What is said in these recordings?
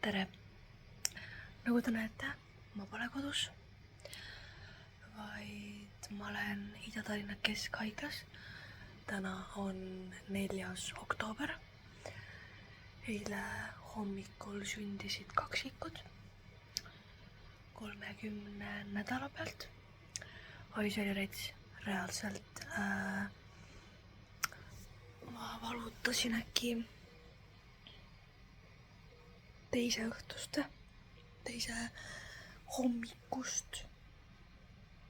tere! Nagu te näete, ma pole kodus, vaid ma olen Ida-Tallinna Keskhaiglas. Täna on 4. oktoober. Eile hommikul sündisid kaksikud 30 nädala pealt. Oi, see oli rets. Reaalselt ma valutasin äkki teise hommikust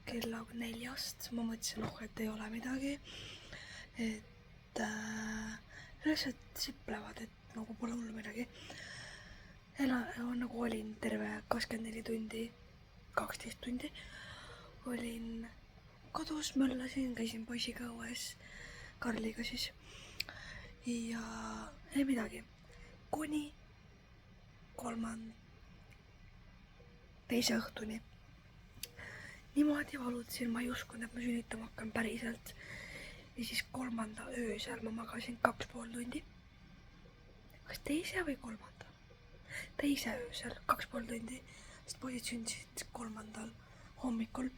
kella 4. Ma mõtlesin, et ei ole midagi, et lihtsalt siplevad, et nagu pole hullu midagi. Nagu olin terve 24 tundi, 12 tundi olin kodus, möllasin, käisin poisiga õues, Karliga siis, ja ei midagi, kuni 2. õhtuni. Niimoodi valutasin, ma ei uskunud, et ma sünnitama hakkan päriselt. Ja siis 3. öösel ma magasin 2,5 tundi. Kas 2. või 3.? 2. öösel 2,5 tundi, sest poisid sündisid 3. hommikul.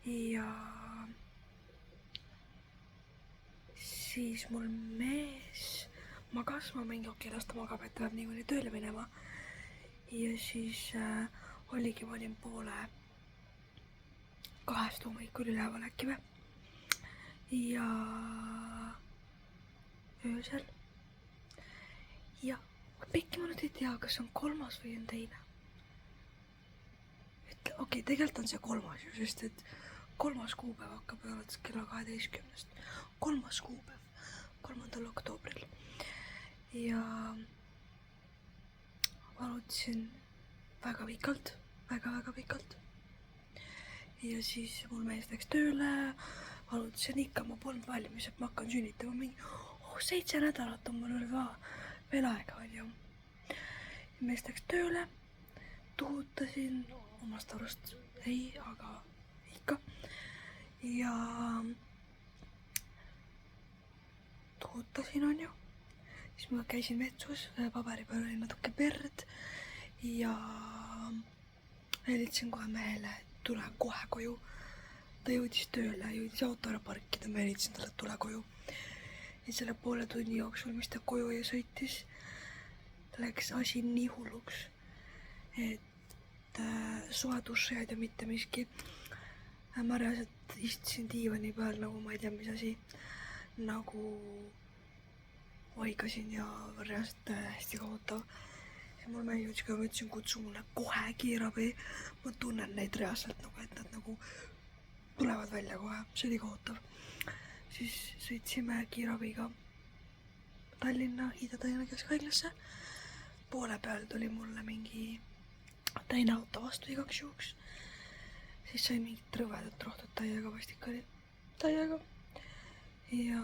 Ja siis mul mees magas, ma mingi las ta magab, et peab niimoodi tööle minema. Ja siis oligi, ma olin 1:30 hommikul üleval äkki või. Ja öösel. Ja pikki ma nüüd ei tea, kas on 3. või on 2. Okei, tegelikult on see 3. ju, sest et 3. kuupäev hakkab alates kella 12. 3. kuupäev, 3. oktoobril. Ja valutasin väga pikalt, väga pikalt. Ja siis mul mees läks tööle, valutasin ikka, ma polnud valmis, et ma hakkan sünnitama mingi 7 nädalat on mul veel aega, on ju. Mees läks tööle, tuhutasin, omast arust ei, aga ikka. Ja tuhutasin, on ju. Siis ma käisin vetsus, paberi peal oli natuke verd ja helitasin kohe mehele, et tule kohe koju. Ta jõudis tööle, jõudis auto ära parkida, ma helitasin talle, et tule koju. Ja selle poole tunni jooksul, mis ta koju ja sõitis, läks asi nii hulluks, et soe dušiaid ja mitte miski. Ma reaalselt istusin diivani peal nagu ma ei tea mis asi, nagu oigasin ja reaalselt hästi kohutav. Ja mul mees jõudis ka, ma ütlesin, kutsu mulle kohe kiirabi. Ma tunnen neid reaalselt nagu, et nad nagu tulevad välja kohe, see oli kohutav. Siis sõitsime kiirabiga Tallinna, Ida-Tallinna Keskhaiglasse. Poole peal tuli mulle mingi teine auto vastu igaks juhuks. Siis sai mingit rõvedat rohtut täiega, vastik oli täiega. Ja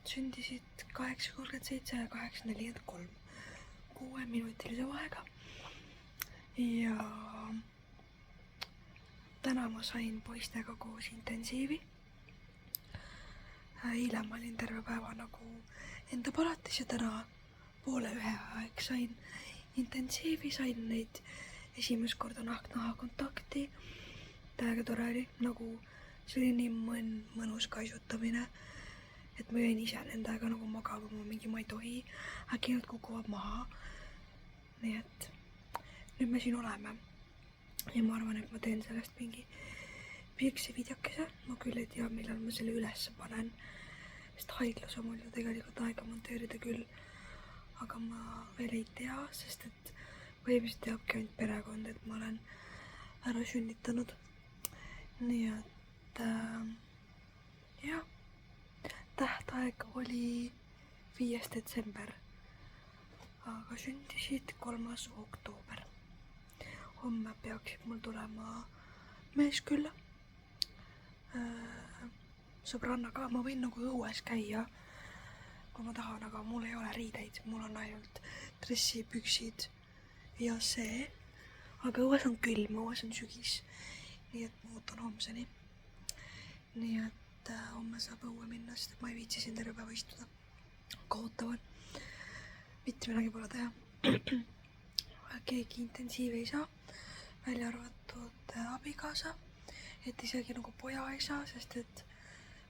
sündisid 8:37 ja 8:43 6-minutilise vahega. Ja täna ma sain poistega koos intensiivi. Eile ma olin terve päeva nagu enda palatis ja täna 12:30 aeg sain intensiivi, sain neid esimest korda nahk-naha kontakti. Täiega tore oli, nagu see oli nii mõnus kaisutamine, et ma jäin ise nendega nagu magama, ma ei tohi, äkki nad kukuvad maha. Nii et nüüd me siin oleme ja ma arvan, et ma teen sellest mingi pikse videokese. Ma küll ei tea, millal ma selle üles panen, sest haiglas on mul ju tegelikult aega monteerida küll, aga ma veel ei tea, sest et põhimõtteliselt teabki ainult perekond, et ma olen ära sünnitanud. Nii et jah, tähtaeg oli 5. detsember, aga sündisid 3. oktoober. Homme peaksid mul tulema mees külla, sõbrannaga. Ma võin nagu õues käia, kui ma tahan, aga mul ei ole riideid, mul on ainult dressipüksid ja see. Aga õues on külm, õues on sügis, nii et ma ootan homseni. Nii et homme saab õue minna, sest ma ei viitsi siin terve päeva istuda. Kohutav on. mitte midagi pole teha. Keegi intensiivi ei saa, välja arvatud abikaasa, et isegi nagu poja ei saa, sest et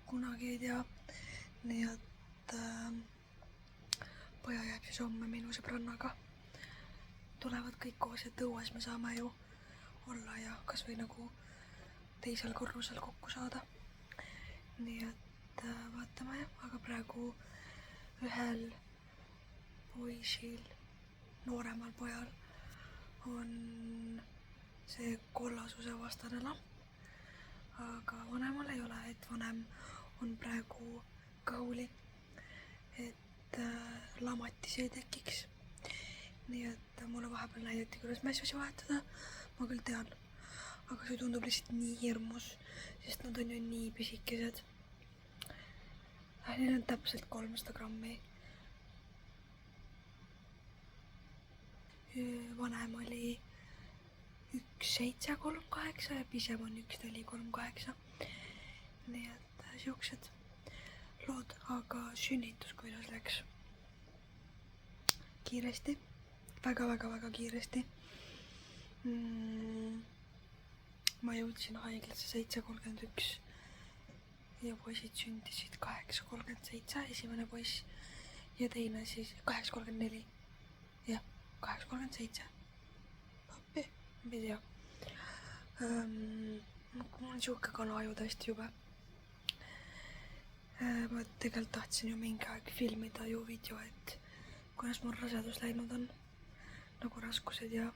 kunagi ei tea. Nii et poja jääb siis homme minu sõbrannaga. Tulevad kõik koos, et õues me saame ju olla ja kas või nagu teisel korrusel kokku saada. Nii et vaatame, aga praegu ühel poisil, nooremal pojal on see kollasuse vastane lamp, aga vanemal ei ole, et vanem on praegu kõhuli, et lamatis ei tekiks. Nii et mulle vahepeal näidati, kuidas mässusi vahetada, ma küll tean, aga see tundub lihtsalt nii hirmus, sest nad on ju nii pisikesed. Neil on täpselt 300 grammi. Vanem oli 1,738 ja pisem on 1,438. Nii et siuksed lood, aga sünnitus kuidas läks? Kiiresti, väga kiiresti. Ma jõudsin haiglasse 7:31 ja poisid sündisid 8:37, esimene poiss ja teine siis 8:34. Jah, 8:37. Appi, ma ei tea. Mul on siuke kanaju tõesti jube. Ma tegelikult tahtsin ju mingi aeg filmida ju video, et kuidas mul rasedus läinud on, nagu raskused ja,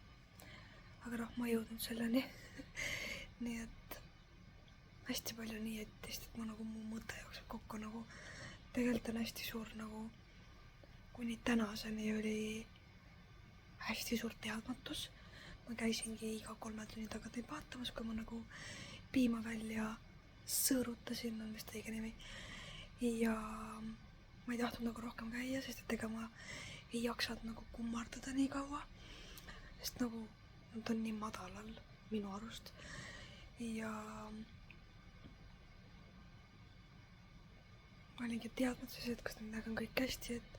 aga noh, ma ei jõudnud selleni. Nii et hästi palju nii, et lihtsalt ma nagu mu mõte jookseb kokku nagu, tegelikult on hästi suur nagu, kuni tänaseni oli hästi suur teadmatus. Ma käisingi iga 3 tunni tagant neid vaatamas, kui ma nagu piima välja sõõrutasin, on vist õige nimi. Ja ma ei tahtnud nagu rohkem käia, sest et ega ma ei jaksanud nagu kummardada nii kaua, sest nagu nad on nii madalal minu arust. Ja ma olingi teadmatuses, et kas nendega on kõik hästi, et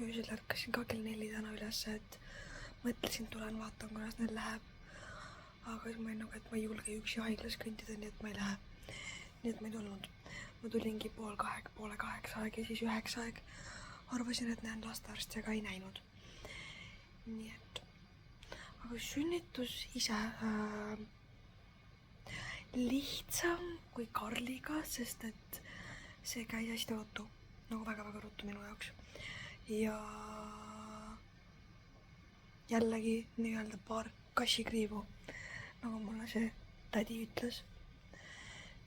öösel ärkasin ka kell 4 täna üles, et mõtlesin, tulen vaatan, kuidas neil läheb. Aga siis ma olin nagu, et ma ei julge üksi haiglas kõndida, nii et ma ei lähe. Nii et ma ei tulnud. Ma tulingi 7:30 aeg ja siis 9 aeg. Arvasin, et näen lastearsti, aga ei näinud. Nii et. Aga sünnitus ise lihtsam kui Karliga, sest et see käis hästi ruttu. Nagu väga ruttu minu jaoks. Ja jällegi nii-öelda paar kassikriivu, nagu mulle see tädi ütles.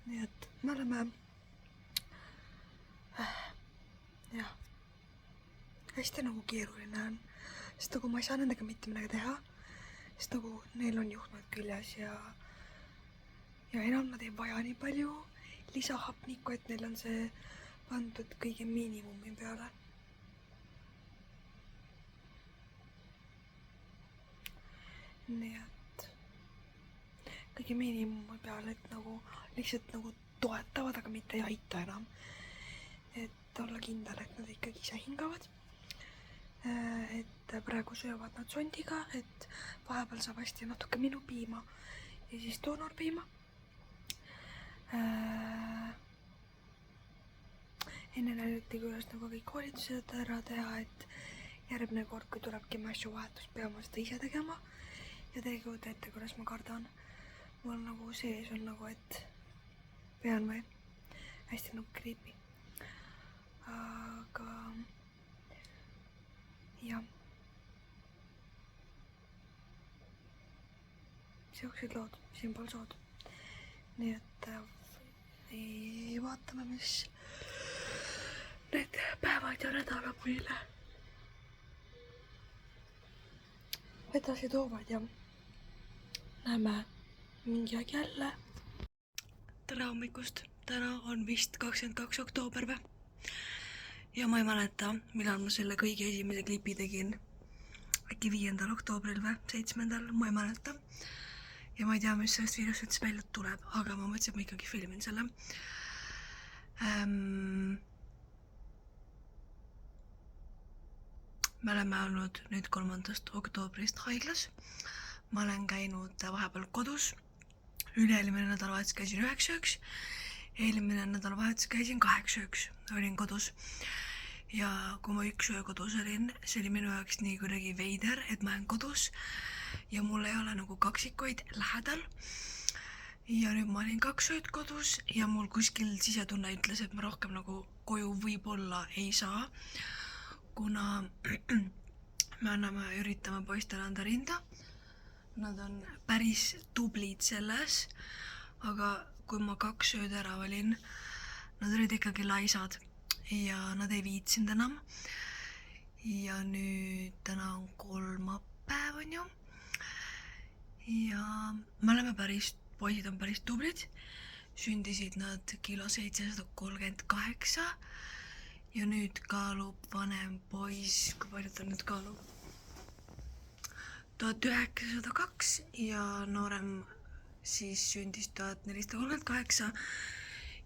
Nii et me oleme jah, hästi nagu keeruline on, sest nagu ma ei saa nendega mitte midagi teha, sest nagu neil on juhtmed küljes ja enam nad ei vaja nii palju lisahapnikku, et neil on see pandud kõige miinimumi peale. Nii et kõige miinimumi peale, et nagu lihtsalt nagu toetavad, aga mitte ei aita enam. Et olla kindel, et nad ikkagi ise hingavad. Et praegu söövad nad sondiga, et vahepeal saab hästi natuke minu piima ja siis doonorpiima. Enne näidati, kuidas nagu kõik hoolitused ära teha, et järgmine kord, kui tulebki mässuvahetus, peame seda ise tegema. Ja te ei kujuta ette, kuidas ma kardan. Mul nagu sees on nagu, et pean või hästi nagu creepy. Aga jah. Siuksed lood, siin pool sood. Nii et vaatame, mis need päevad ja nädala mulle edasi toovad ja näeme mingi aeg jälle. Tere hommikust, täna on vist 22. oktoober või? Ja ma ei mäleta, millal ma selle kõige esimese klipi tegin. Äkki 5. oktoobril või 7. ma ei mäleta. Ja ma ei tea, mis sellest videost üldse välja tuleb, aga ma mõtlesin, et ma ikkagi filmin selle. me oleme olnud nüüd 3. oktoobrist haiglas. Ma olen käinud vahepeal kodus. Üle-eelmine nädalavahetus käisin 9 ööks. Eelmine nädalavahetus käisin 8 ööks. Olin kodus. Ja kui ma 1 öö kodus olin, see oli minu jaoks nii kuidagi veider, et ma olen kodus ja mul ei ole nagu kaksikuid lähedal. Ja nüüd ma olin 2 ööd kodus ja mul kuskil sisetunne ütles, et ma rohkem nagu koju võib-olla ei saa, kuna me üritame poistele anda rinda. Nad on päris tublid selles, aga kui ma 2 ööd ära olin, nad olid ikkagi laisad ja nad ei viitsinud enam. Ja nüüd täna on kolmapäev, on ju. Ja me oleme poisid on päris tublid. Sündisid nad kilo 738 ja nüüd kaalub vanem poiss, kui palju ta nüüd kaalub? 1902 ja noorem siis sündis 1438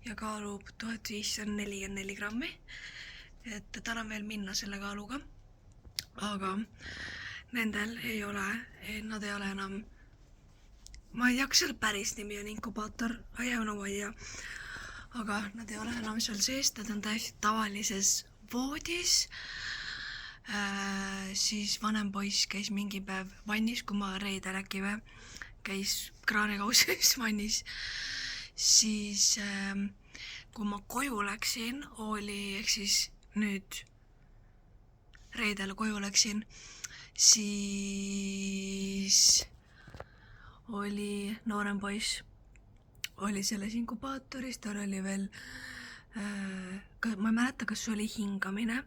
ja kaalub 1544 grammi. Et täna veel minna selle kaaluga. Aga nendel ei ole, nad ei ole enam, ma ei tea, kas seal päris nimi on inkubaator, I have no idea. Aga nad ei ole enam seal sees, nad on täiesti tavalises voodis. Siis vanem poiss käis mingi päev vannis, kui ma reedel äkki käis kraanikausis vannis. Siis kui ma koju läksin, ehk siis nüüd reedel koju läksin, siis oli noorem poiss, oli selles inkubaatoris, tal oli veel, ma ei mäleta, kas see oli hingamine,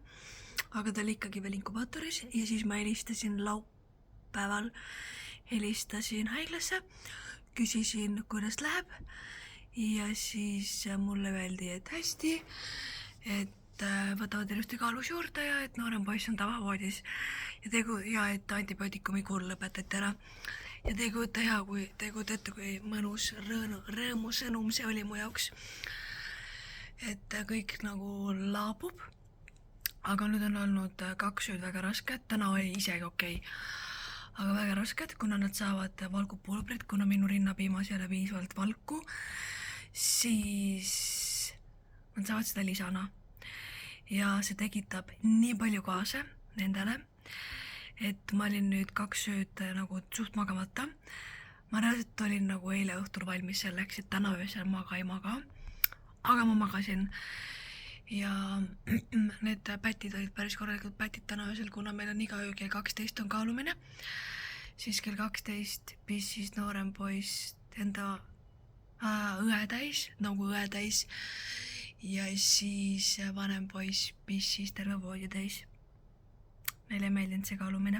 aga ta oli ikkagi veel inkubaatoris ja siis ma helistasin laupäeval, helistasin haiglasse, küsisin, kuidas läheb ja siis mulle öeldi, et hästi, et võtavad ilusti kaalus juurde ja et noorem poiss on tavavoodis ja et antibiootikumi kuul lõpetati ära. Ja te ei kujuta ette, kui mõnus rõõmusõnum see oli mu jaoks, et kõik nagu laabub. Aga nüüd on olnud 2 ööd väga rasked, täna oli isegi okei. Aga väga rasked, kuna nad saavad valgupulbrit, kuna minu rinnapiimas ei ole piisavalt valku, siis nad saavad seda lisana. Ja see tekitab nii palju gaase nendele, et ma olin nüüd 2 ööd nagu suht magamata. Ma reaalselt olin nagu eile õhtul valmis selleks, et täna öösel ei maga. Aga ma magasin. Ja need pätid olid päris korralikud pätid täna öösel, kuna meil on iga öö kell 12 on kaalumine. Siis kell 12 pissis noorem poiss enda õe täis. Ja siis vanem poiss pissis terve voodi täis. Meile ei meeldinud see kaalumine.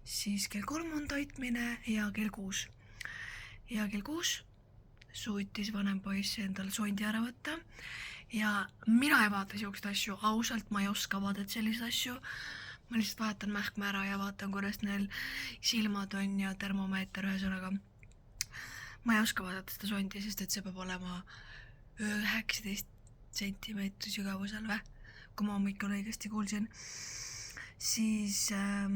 Siis kell 3 on toitmine ja kell 6. Ja kell 6 suutis vanem poiss endal sondi ära võtta. Ja mina ei vaata siukest asju, ausalt ma ei oska vaadata selliseid asju. Ma lihtsalt vaatan mähkme ära ja vaatan, kuidas neil silmad on ja termomeeter ühesõnaga. Ma ei oska vaadata seda sondi, sest et see peab olema 19 sentimeetri sügavusel kui ma hommikul õigesti kuulsin. Siis ta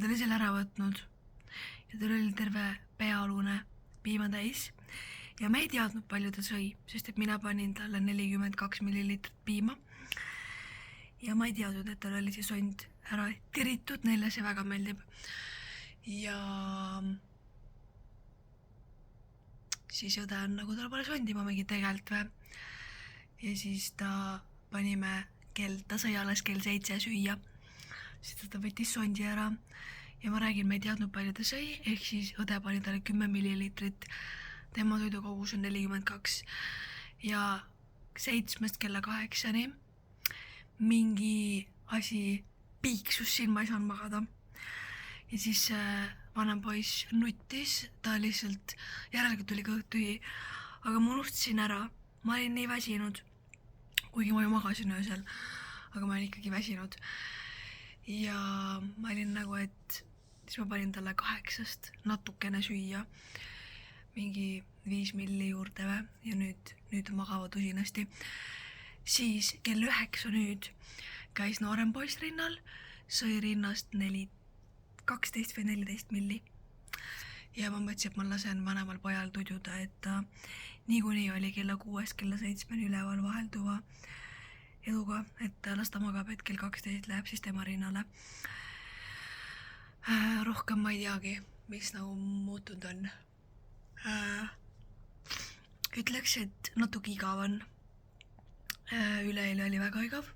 oli selle ära võtnud ja tal oli terve peaalune piima täis ja me ei teadnud, palju ta sõi, sest et mina panin talle 42 millilitrit piima ja ma ei teadnud, et tal oli see sond ära tiritud, neile see väga meeldib. Ja siis õde on nagu tal pole sondi, ma mingi tegelt ja siis ta panime ta sai alles kell 7 süüa, siis ta võttis sondi ära ja ma räägin, me ei teadnud, palju ta sõi, ehk siis õde pani talle 10 millilitrit, tema toidukogus on 42 ja 7 kella 8 mingi asi piiksus siin, ma ei saanud magada. Ja siis vanem poiss nuttis, ta lihtsalt, järelikult tuli kõht tühi, aga ma unustasin ära, ma olin nii väsinud, kuigi ma ju magasin öösel, aga ma olin ikkagi väsinud. Ja ma olin nagu, et siis ma panin talle 8 natukene süüa, mingi 5 milli juurde ja nüüd magavad usinasti. Siis kell 9 nüüd käis noorem poiss rinnal, sõi rinnast 12 või 14 milli. Ja ma mõtlesin, et ma lasen vanemal pojal tududa, et ta niikuinii oli kella 6 kella 7 üleval vahelduva eluga, et las ta magab, et kell 12 läheb siis tema rinnale. Rohkem ma ei teagi, mis nagu muutunud on. Ütleks, et natuke igav on. Üleeile oli väga igav,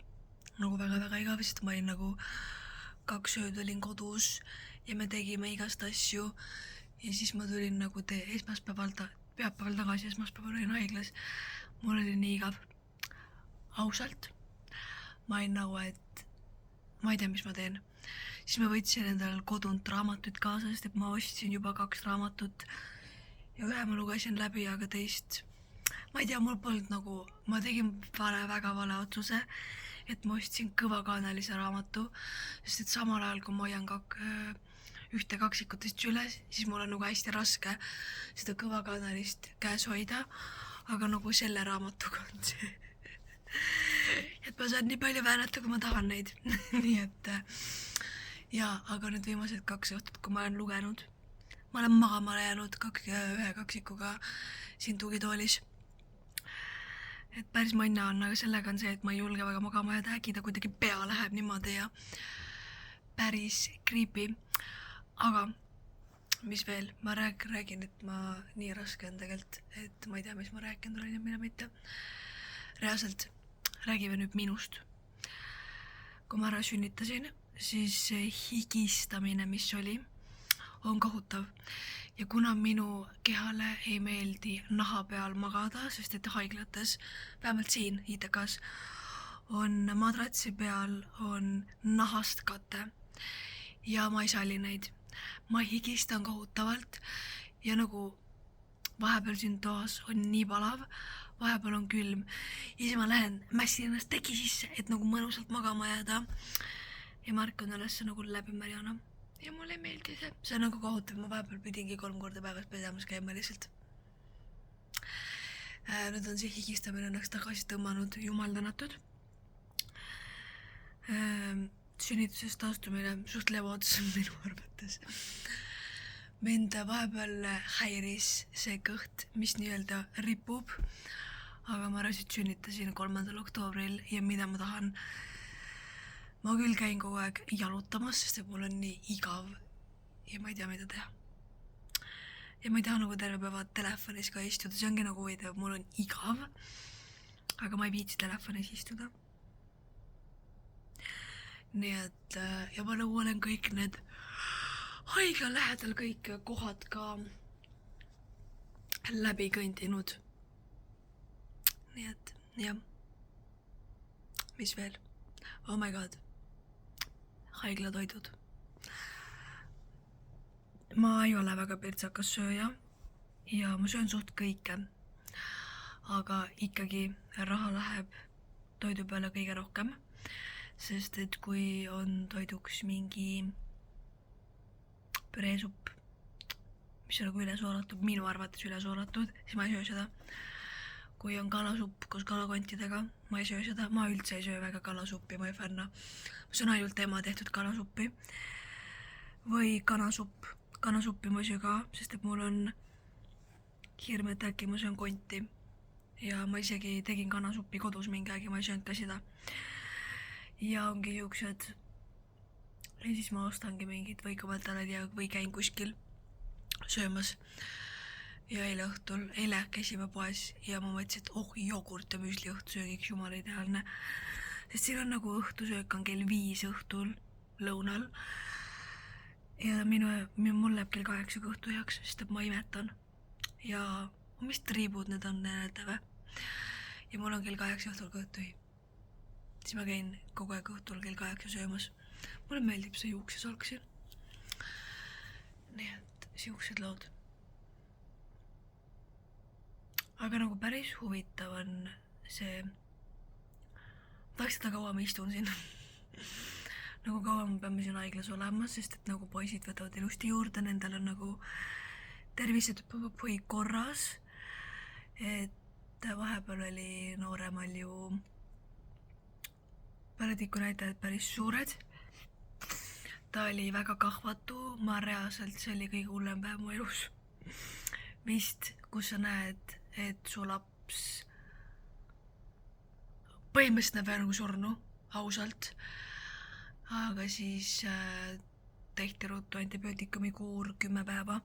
nagu väga igav, sest ma olin nagu 2 ööd olin kodus ja me tegime igast asju ja siis ma tulin nagu pühapäeval tagasi, esmaspäeval olin haiglas. Mul oli nii igav. Ausalt. Ma olin nagu, et ma ei tea, mis ma teen. Siis ma võtsin endal kodunt raamatuid kaasa, sest et ma ostsin juba 2 raamatut ja ühe ma lugesin läbi, aga teist ma ei tea, mul polnud nagu, ma tegin väga vale otsuse, et ma ostsin kõvakaanelise raamatu, sest et samal ajal, kui ma hoian ühte kaksikutest üles, siis mul on nagu hästi raske seda kõvakaanelist käes hoida, aga nagu selle raamatuga on see, et ma saan nii palju väänata, kui ma tahan neid. Nii et jaa, aga nüüd viimased 2 õhtut, kui ma olen lugenud, ma olen magama jäänud ühe kaksikuga siin tugitoolis. Et päris manna on, aga sellega on see, et ma ei julge väga magama jääda, äkki ta kuidagi pea läheb niimoodi ja päris creepy. Aga mis veel, ma räägin, et ma nii raske on tegelikult, et ma ei tea, mis ma rääkinud olen ja mida mitte. Reaalselt räägime nüüd minust. Kui ma ära sünnitasin, siis higistamine, mis oli, on kohutav. Ja kuna minu kehale ei meeldi naha peal magada, sest et haiglates, vähemalt siin ITK-s, on madratsi peal on nahast kate ja ma ei salli neid. Ma higistan kohutavalt ja nagu vahepeal siin toas on nii palav, vahepeal on külm ja siis ma lähen mässin ennast teki sisse, et nagu mõnusalt magama jääda ja ma ärkan üles nagu läbi märjana ja mulle ei meeldi see. See on nagu kohutav, ma vahepeal pidingi 3 korda päevas pesemas käima lihtsalt. Nüüd on see higistamine õnneks tagasi tõmmanud, jumal tänatud. Sünnitusest taastumine suht levots minu arvates. Mind vahepeal häiris see kõht, mis nii-öelda ripub, aga ma rasid sünnitasin 3. oktoobril ja mida ma tahan. Ma küll käin kogu aeg jalutamas, sest mul on nii igav ja ma ei tea, mida teha. Ja ma ei taha nagu terve päeva telefonis ka istuda, see ongi nagu huvitav, mul on igav, aga ma ei viitsi telefonis istuda. Nii et ja ma nagu olen kõik need haigla lähedal kõik kohad ka läbi kõndinud. Nii et jah. Mis veel? Oh my god. Haiglatoidud. Ma ei ole väga pirtsakas sööja ja ma söön suht kõike. Aga ikkagi raha läheb toidu peale kõige rohkem. Sest et kui on toiduks mingi püreesupp, mis on nagu ülesooratud, minu arvates ülesooratud, siis ma ei söö seda. Kui on kalasupp koos kalakontidega, ma ei söö seda, ma üldse ei söö väga kalasuppi, ma ei fänna. Ma söön ainult ema tehtud kalasuppi või kanasupp. Kanasuppi ma söö ka, sest et mul on hirm, et äkki ma söön konti ja ma isegi tegin kanasuppi kodus mingi aeg ja ma ei söönud ka seda. Ja ongi juuksed ja siis ma ostangi mingid võikumatalad ja või käin kuskil söömas ja eile käisime poes ja ma mõtlesin, et jogurt ja müsli õhtusöögiks jumala ideaalne, sest siin on nagu õhtusöök on kell 5 õhtul lõunal ja mul läheb kell 8 õhtu heaks, sest et ma imetan ja mis triibud need on näetave ja mul on kell 8 õhtul kõht tühi. Siis ma käin kogu aeg õhtul kell 8 söömas. Mulle meeldib see juuksesalk siin. Nii et siuksed lood. Aga nagu päris huvitav on see, tahaks seda kaua ma istun siin. Nagu kaua me peame siin haiglas olema, sest et nagu poisid võtavad ilusti juurde, nendel on nagu tervised või korras, et vahepeal oli nooremal ju põletiku näitajad päris suured. Ta oli väga kahvatu, ma reaalselt, see oli kõige hullem päev mu elus. Vist, kus sa näed, et su laps põhimõtteliselt näeb nagu surnu, ausalt. Aga siis tehti ruttu antibiootikumi kuur 10 päeva.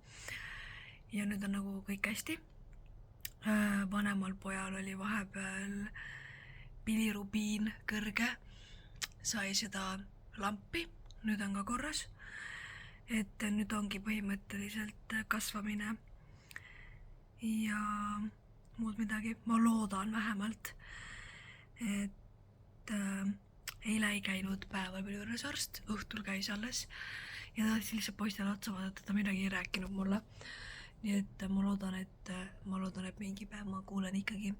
Ja nüüd on nagu kõik hästi. Vanemal pojal oli vahepeal bilirubiin kõrge, sai seda lampi, nüüd on ka korras. Et nüüd ongi põhimõtteliselt kasvamine ja muud midagi. Ma loodan vähemalt, et eile ei käinud päeval veel juures arst, õhtul käis alles ja ta lihtsalt poistele otsa vaadata, ta midagi ei rääkinud mulle. Nii et ma loodan, et mingi päev ma kuulen ikkagi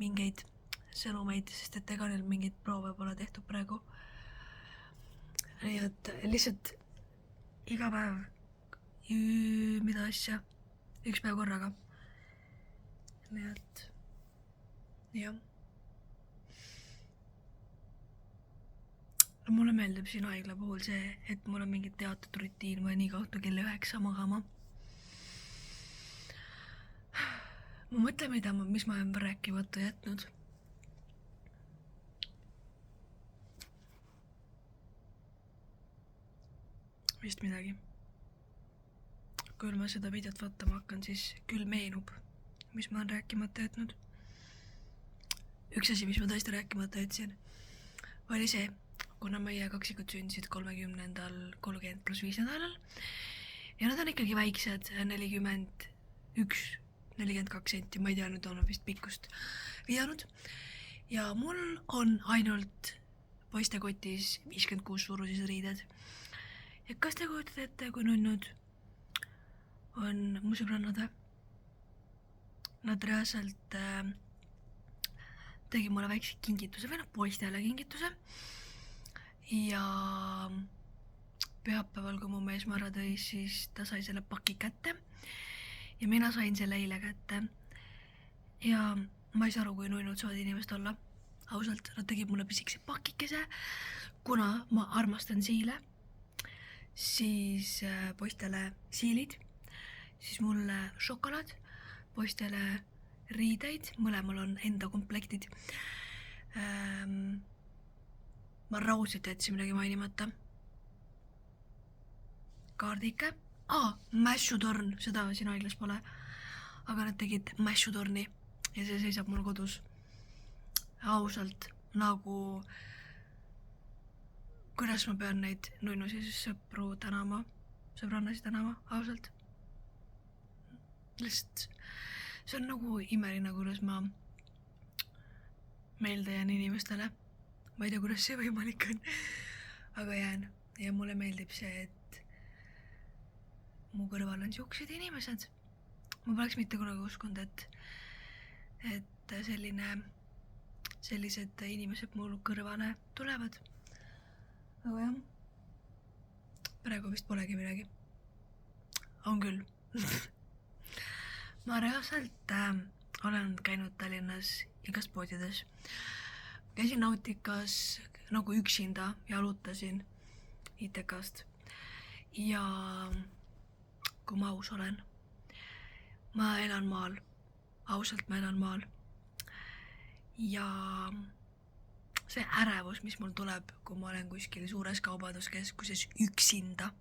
mingeid sõnumeid, sest et ega neil mingeid proove pole tehtud praegu. Nii et lihtsalt iga päev mida asja, üks päev korraga. Nii et jah. Mulle meeldib siin haigla puhul see, et mul on mingi teatud rutiin või nii kaudu kella 9 magama. Ma mõtlen, mis ma olen rääkimata jätnud. Vist midagi. Kui ma seda videot vaatama hakkan, siis küll meenub, mis ma olen rääkimata jätnud. Üks asi, mis ma tõesti rääkimata jätsin, oli see, kuna meie kaksikud sündisid 30+5 nädalal ja nad on ikkagi väiksed, 42 senti, ma ei tea, nüüd on vist pikkust viianud ja mul on ainult poistekotis 56 suuruses riided. Ja kas te kujutate ette, kui nunnud on mu sõbrannad? Nad reaalselt tegi mulle väikse kingituse või poistele kingituse ja pühapäeval, kui mu mees Mara tõi, siis ta sai selle paki kätte ja mina sain selle eile kätte ja ma ei saa aru, kui nunnud saavad inimest olla. Ausalt, nad tegid mulle pisikese pakikese, kuna ma armastan siile, siis poistele siilid, siis mulle šokolaad, poistele riideid, mõlemal on enda komplektid. Ma raudselt jätsin midagi mainimata. Kaardike. Mässutorn, seda siin haiglas pole. Aga nad tegid mässutorni ja see seisab mul kodus. Ausalt, nagu kuidas ma pean neid nunnusi sõpru tänama, sõbrannasi tänama, ausalt. Lihtsalt, see on nagu imeline, kuidas ma meelde jään inimestele. Ma ei tea, kuidas see võimalik on, aga jään. Ja mulle meeldib see, et mu kõrval on siuksed inimesed. Ma poleks mitte kunagi uskunud, et sellised inimesed mul kõrvale tulevad. Aga jah, praegu vist polegi midagi. On küll. Ma reaalselt olen käinud Tallinnas igas poodides. Käisin Nautikas nagu üksinda, jalutasin ITK-st ja kui ma aus olen, ma elan maal, ausalt ma elan maal ja see ärevus, mis mul tuleb, kui ma olen kuskil suures kaubanduskeskuses üksinda.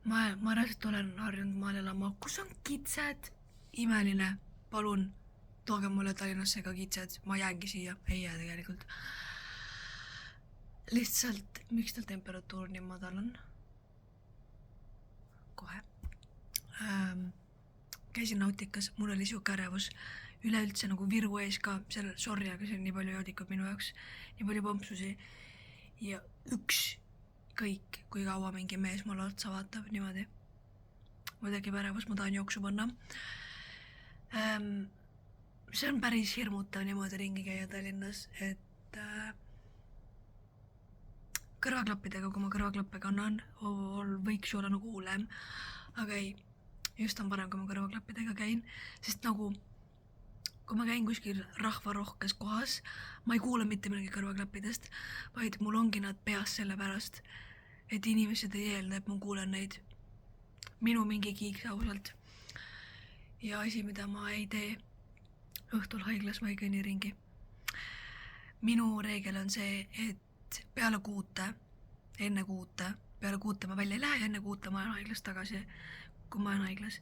Ma reaalselt olen harjunud maal elama, kus on kitsed, imeline, palun tooge mulle Tallinnasse ka kitsed, ma jäängi siia, ei jää tegelikult. Lihtsalt, miks tal temperatuur nii madal on? Kohe. Käisin Nautikas, mul oli siuke ärevus, üleüldse nagu Viru ees ka, seal sorry, aga see on nii palju joodikud minu jaoks, nii palju pompsusi ja üks kõik, kui kaua mingi mees mulle otsa vaatab niimoodi. Mul tekib ärevus, ma tahan jooksu panna. See on päris hirmutav niimoodi ringi käia Tallinnas, et kõrvaklappidega, kui ma kõrvaklappe kannan, võiks olla nagu hullem, aga ei, just on parem, kui ma kõrvaklappidega käin, sest nagu kui ma käin kuskil rahvarohkes kohas, ma ei kuule mitte midagi kõrvaklappidest, vaid mul ongi nad peas sellepärast, et inimesed ei eelda, et ma kuulen neid. Minu mingi kiiks ausalt. Ja asi, mida ma ei tee õhtul haiglas, ma ei kõnni ringi. Minu reegel on see, et peale 6, enne 6, peale 6 ma välja ei lähe ja enne 6 ma olen haiglas tagasi, kui ma olen haiglas.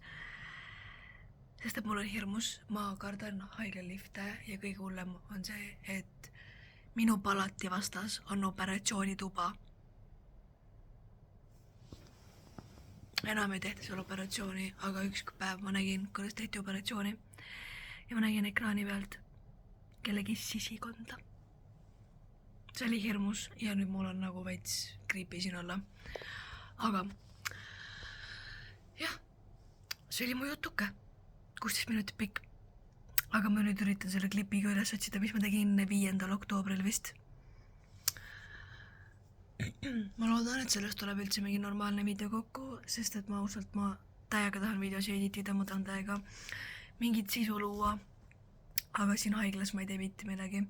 Sest et mul on hirmus, ma kardan haiglelifte ja kõige hullem on see, et minu palati vastas on operatsioonituba. Enam ei tehta seal operatsiooni, aga üks päev ma nägin, kuidas tehti operatsiooni ja ma nägin ekraani pealt kellegi sisikonda. See oli hirmus ja nüüd mul on nagu veits kriipi siin olla. Aga jah, see oli mu jutuke. 16 minutit pikk. Aga ma nüüd üritan selle klipiga üles otsida, mis ma tegin 5. oktoobril vist. Ma loodan, et sellest tuleb üldse mingi normaalne video kokku, sest et ma ausalt täiega tahan videosi editida, ma tahan täiega mingit sisu luua. Aga siin haiglas ma ei tee mitte midagi.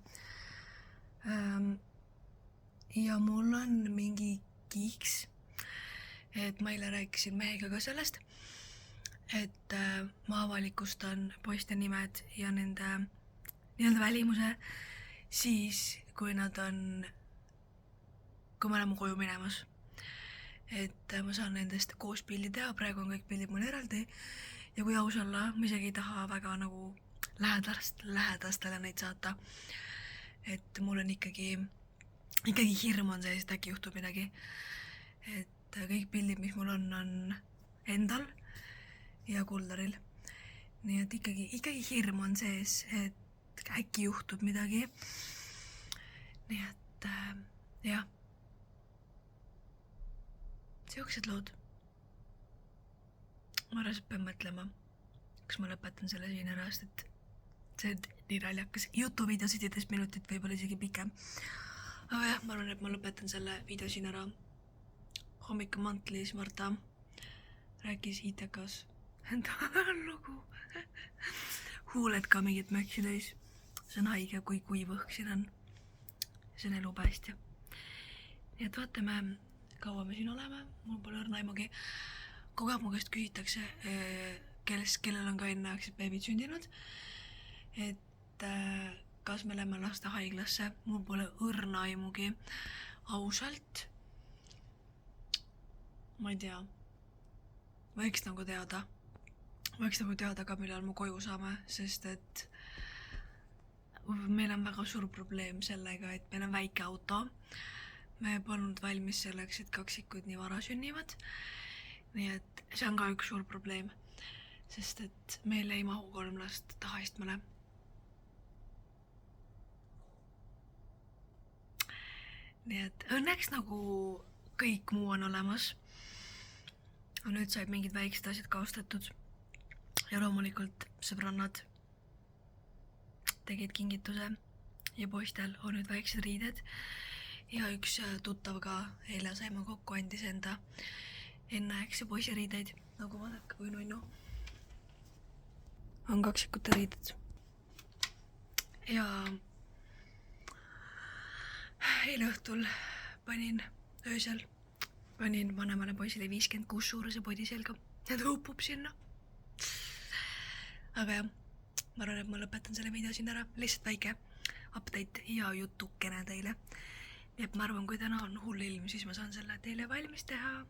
Ja mul on mingi kiiks, et ma eile rääkisin mehega ka sellest, et ma avalikustan poiste nimed ja nende välimuse siis, kui me oleme koju minemas. Et ma saan nendest koos pildi teha, praegu on kõik pildid mul eraldi ja kui aus olla, ma isegi ei taha väga nagu lähedastele neid saata. Et mul on ikkagi hirm on see, et äkki juhtub midagi. Et kõik pildid, mis mul on endal ja Kuldaril. Nii et ikkagi hirm on sees, et äkki juhtub midagi. Nii et jah. Siuksed lood. Ma arvasin, pean mõtlema, kas ma lõpetan selle siin ära, sest see on nii naljakas. Jutuvideo 17 minutit, võib-olla isegi pikem. Aga jah, ma arvan, et ma lõpetan selle video siin ära. Hommikmantlis Marta rääkis ITK-s enda lugu. Huuled ka mingid möksi täis. See on haige, kui kuiv õhk siin on. See on elu päästja. Nii et vaatame, kaua me siin oleme. Mul pole õrna aimugi. Kogu aeg mu käest küsitakse, kellel on ka enneaegselt beebid sündinud. Et kas me lähme laste haiglasse. Mul pole õrna aimugi. Ausalt. Ma ei tea. Võiks nagu teada ka, millal mu koju saame, sest et meil on väga suur probleem sellega, et meil on väike auto. Me polnud valmis selleks, et kaksikud nii vara sünnivad. Nii et see on ka üks suur probleem, sest et meil ei mahu 3 last taha istmele. Nii et õnneks nagu kõik muu on olemas. Nüüd said mingid väiksed asjad ka ostetud. Ja loomulikult sõbrannad tegid kingituse ja poistel on nüüd väiksed riided. Ja üks tuttav ka eile saime kokku andis enda enneaegse poisiriideid. Nagu vaadake, kui nunnu on kaksikute riided. Ja eile õhtul öösel panin vanemale poisile 56 suuruse podi selga ja ta upub sinna. Aga jah, ma arvan, et ma lõpetan selle video siin ära. Lihtsalt väike update ja jutukene teile. Nii et ma arvan, kui täna on hull ilm, siis ma saan selle teile valmis teha.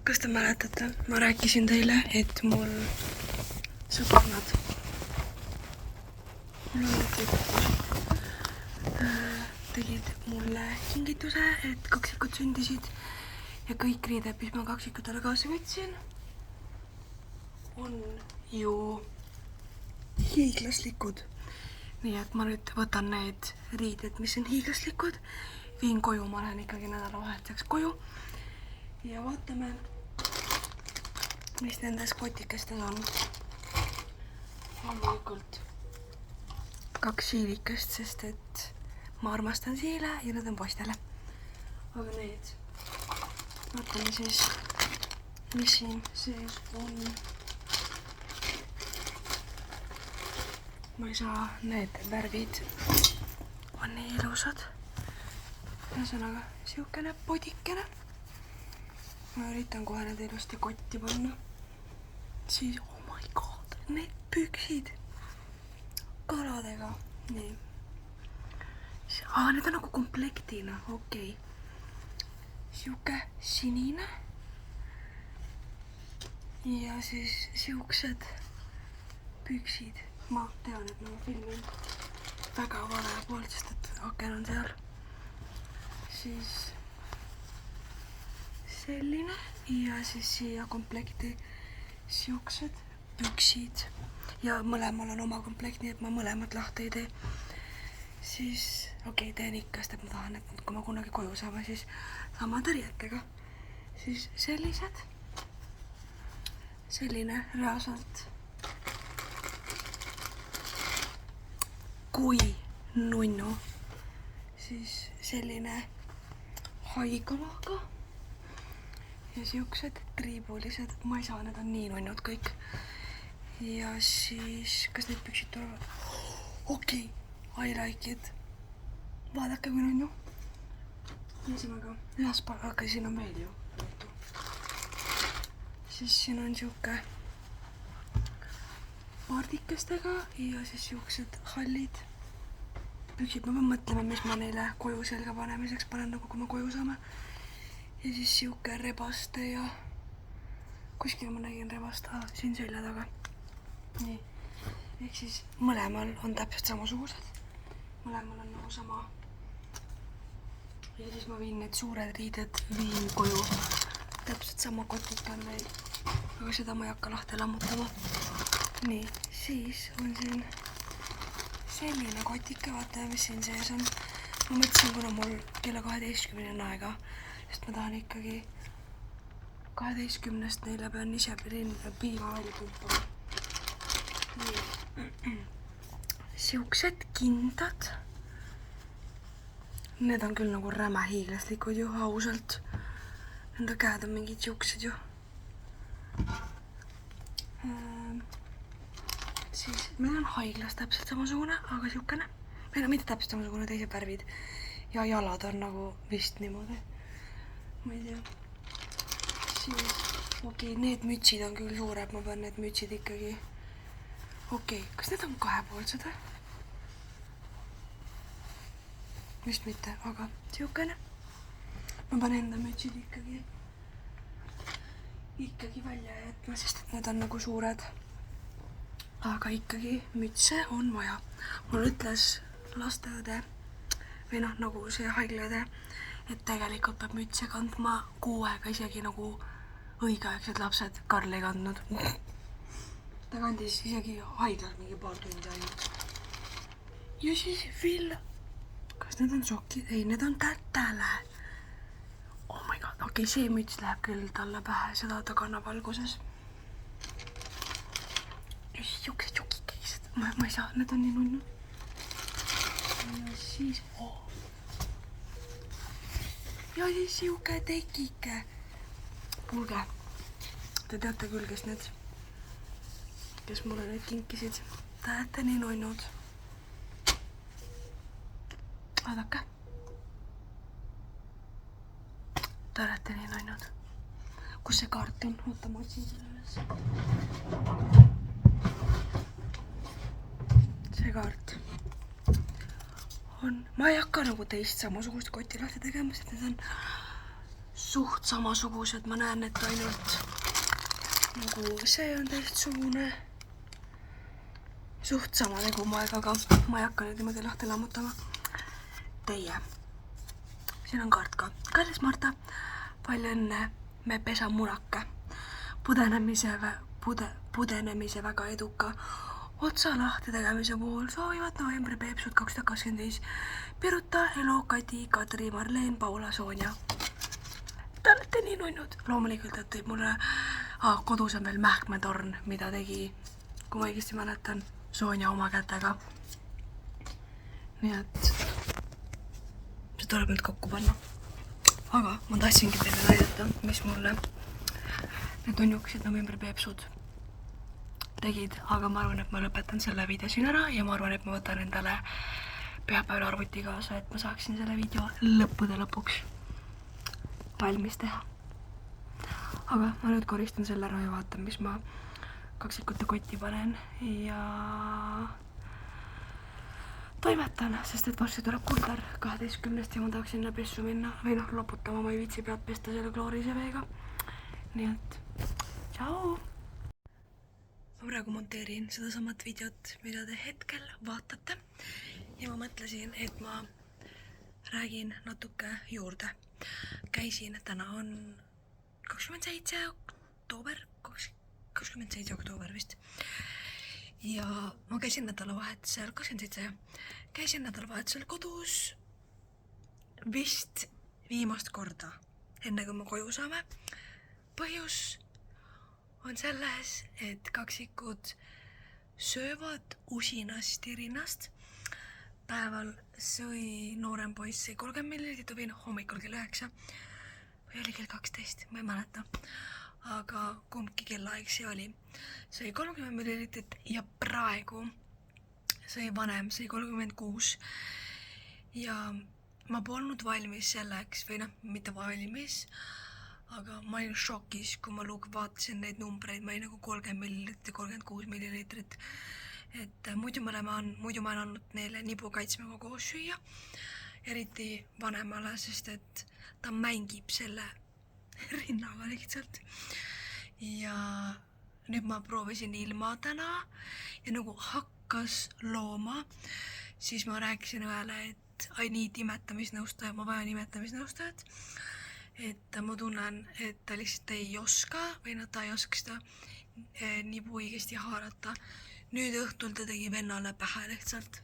Kas te mäletate? Ma rääkisin teile, et mul sõbrannad tegid mulle kingituse, et kaksikud sündisid ja kõik riided, mis ma kaksikutele kaasa võtsin, on ju hiiglaslikud. Nii et ma nüüd võtan need riided, mis on hiiglaslikud, viin koju, ma lähen ikkagi nädalavahetuseks koju ja vaatame, mis nendes kotikestes on. Loomulikult 2 siilikest, sest et ma armastan siile ja need on poistele. Aga need, vaatame siis, mis siin sees on. ma ei saa, need värvid on nii ilusad. Ühesõnaga, siukene podikene. Ma üritan kohe need ilusti kotti panna. Siis, oh my god, need püksid kaladega. Nii. Need on nagu komplektina, okei. Siuke sinine. Ja siis siuksed püksid. Ma tean, et ma filmin väga vale poolt, sest et aken on seal. Siis selline ja siis siia komplekti siuksed püksid. Ja mõlemal on oma komplekt, nii et ma mõlemad lahti ei tee. Siis, okei, teen ikka, sest et ma tahan, et kui ma kunagi koju saame, siis samade riietega. Siis sellised. Selline reaalselt. Kui nunnu. Siis selline haigalaga. Ja siuksed triibulised. Ma ei saa, need on nii nunnud kõik. Ja siis, kas need püksid tulevad? Okei. I like it. Vaadake, kui nunnu. Ühesõnaga, aga siin on veel ju. Siis siin on siuke pardikestega ja siis siuksed hallid püksid. Ma pean mõtlema, mis ma neile koju selga panemiseks panen, nagu kui ma koju saame. Ja siis siuke rebaste ja kuskil ma nägin rebasta siin selja taga. Nii. Ehk siis mõlemal on täpselt samasugused. Mõlemal on nagu sama. Ja siis ma viin need suured riided koju. Täpselt sama kotika on meil. Aga seda ma ei hakka lahti lammutama. Nii, siis on siin selline kotika. Vaata, mis siin sees on. Ma mõtlesin, kuna mul kella 12 on aega, sest ma tahan ikkagi 12 neile pean ise piima välja pumpama. Nii. Siuksed kindad. Need on küll nagu räme hiiglaslikud ju, ausalt. Nende käed on mingid siuksed ju. Siis meil on haiglas täpselt samasugune, aga siukene. Meil on mitte täpselt samasugune, teised värvid. Ja jalad on nagu vist niimoodi. Ma ei tea. Siis, okei, need mütsid on küll suured, ma pean need mütsid ikkagi. Okei, kas need on kahepoolsed? Vist mitte, aga siukene. Ma panen enda mütsid ikkagi välja jätma, sest et need on nagu suured. Aga ikkagi mütse on vaja. Mul ütles lasteõde või nagu see haiglaõde, et tegelikult peab mütse kandma kuuega, isegi nagu õigeaegsed lapsed. Karl ei kandnud. Ta kandis isegi haiglas mingi paar tundi ainult. Ja siis Vill. Kas need on sokid? Ei, need on tätele. Oh my god, okei, see müts läheb küll talle pähe, seda ta kannab alguses. Siuksed sokikesed. Ma ei saa, need on nii nunnu. Ja siis, Ja siis siuke tekike. Kuulge, te teate küll, kes mulle need kinkisid. Te olete nii nunnud. Vaadake. Te olete nii nunnud. Kus see kaart on? Oota, ma otsin selle üles. See kaart on... Ma ei hakka nagu teist samasugust kotti lahti tegema, sest need on suht samasugused. Ma näen, et ainult nagu see on teistsugune. Suht sama nagu moega, aga ma ei hakka nüüd niimoodi lahti lammutama. Teie. Siin on kaart ka. Kallis Marta, palju õnne, me pesa munake. Pudenemise väga eduka. Otsa lahti tegemise puhul soovivad novembri peepsud 2025. Piruta, Elo, Kadi, Kadri, Marleen, Paula, Sonja. Te olete nii nunnud. Loomulikult, et teeb mulle kodus on veel mähkmetorn, mida tegi, kui ma õigesti mäletan, Sonja oma kätega. Nii et see tuleb nüüd kokku panna. Aga ma tahtsingi teile näidata, mis mulle need on niisugused novembri peepsud tegid, aga ma arvan, et ma lõpetan selle video siin ära ja ma arvan, et ma võtan endale pühapäeval arvuti kaasa, et ma saaksin selle video lõppude lõpuks valmis teha. Aga ma nüüd koristan selle ära ja vaatan, mis ma kaksikute kotti panen ja toimetan, sest et varsti tuleb Kuldar 12 ja ma tahaks sinna pessu minna või noh, loputama, ma ei viitsi pead pesta selle kloorise veega. Nii et tšau! Ma praegu monteerin seda samat videot, mida te hetkel vaatate ja ma mõtlesin, et ma räägin natuke juurde. Käisin, täna on 27. oktoober, 27. oktoober vist. Ja ma käisin nädalavahetusel, 27. Käisin nädalavahetusel kodus vist viimast korda, enne kui me koju saame. Põhjus on selles, et kaksikud söövad usinasti rinnast. Päeval sõi noorem poiss 30 milliliitrit või hommikul kell 9 või oli kell 12, ma ei mäleta. Aga kumbki kellaaeg see oli. Sõi 30 milliliitrit ja praegu sõi vanem, sõi 36. Ja ma polnud valmis selleks, või noh, mitte valmis, aga ma olin šokis, kui ma vaatasin neid numbreid, ma olin nagu 30 milliliitrit, 36 milliliitrit. Et muidu ma olen andnud neile nibukaitsmega koos süüa, eriti vanemale, sest et ta mängib selle rinnaga lihtsalt. Ja nüüd ma proovisin ilma täna ja nagu hakkas looma, siis ma rääkisin ühele, et I need imetamisnõustaja, ma vajan imetamisnõustajat. Et ma tunnen, et ta lihtsalt ei oska või ta ei oska seda nibu õigesti haarata. Nüüd õhtul ta tegi vennale pähe lihtsalt.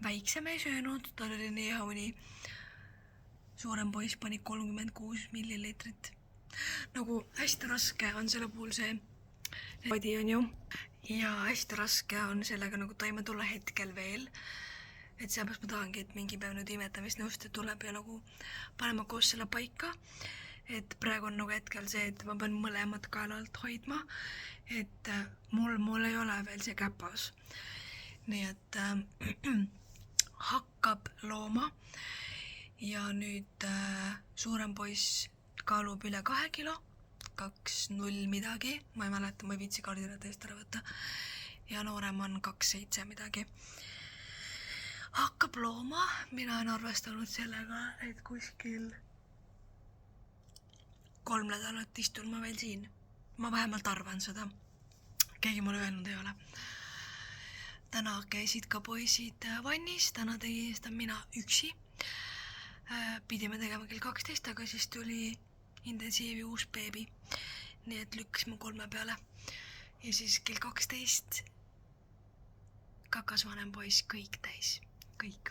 Väiksem ei söönud, tal oli nii hea mõni. Suurem poiss pani 36 milliliitrit. Nagu hästi raske on selle puhul see vadi on ju. Ja hästi raske on sellega nagu toime tulla hetkel veel. Et seepärast ma tahangi, et mingi päev nüüd imetamisnõustaja tuleb ja nagu panema koos selle paika. Et praegu on nagu hetkel see, et ma pean mõlemad kaelalt hoidma. Et mul ei ole veel see käpas. Nii et hakkab looma. Ja nüüd suurem poiss kaalub üle 2 kilo, 2,0 midagi, ma ei mäleta, ma ei viitsi kaardinat eest ära võtta. Ja noorem on 2,7 midagi. Hakkab looma, mina olen arvestanud sellega, et kuskil 3 nädalat istun ma veel siin. Ma vähemalt arvan seda. Keegi mulle öelnud ei ole. Täna käisid ka poisid vannis, täna tegi seda mina üksi. Pidime tegema kell 12, aga siis tuli intensiivi uus beebi. Nii et lükkasime 3 peale. Ja siis kell 12 kakas vanem poiss kõik täis. Kõik.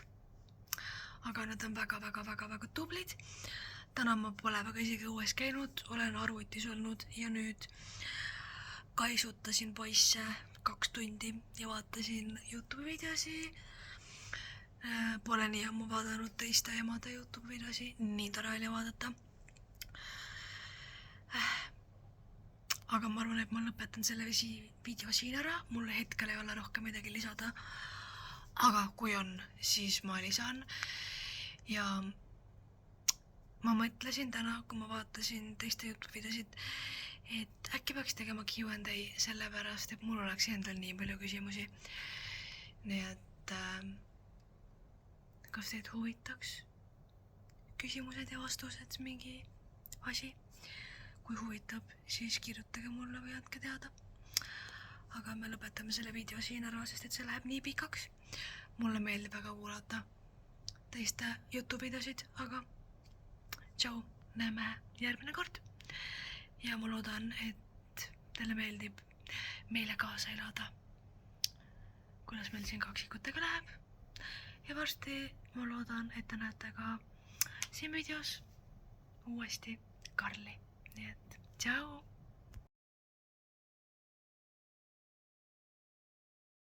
Aga nad on väga tublid. Täna ma pole väga isegi õues käinud, olen arvutis olnud ja nüüd kaisutasin poisse 2 tundi ja vaatasin YouTube videosi. Pole nii ammu vaadanud teiste emade YouTube videosi, nii tore oli vaadata. Aga ma arvan, et ma lõpetan selle video siin ära, mul hetkel ei ole rohkem midagi lisada. Aga kui on, siis ma lisan. Ja ma mõtlesin täna, kui ma vaatasin teiste YouTube videosid, et äkki peaks tegema Q&A sellepärast, et mul oleks endal nii palju küsimusi. Nii et kas teid huvitaks küsimused ja vastused mingi asi? Kui huvitab, siis kirjutage mulle või andke teada. Aga me lõpetame selle video siin ära, sest et see läheb nii pikaks. Mulle meeldib väga kuulata teiste YouTube videosid, aga tšau, näeme järgmine kord. Ja ma loodan, et teile meeldib meile kaasa elada, kuidas meil siin kaksikutega läheb. Ja varsti ma loodan, et te näete ka siin videos uuesti Karli. Nii et tšau!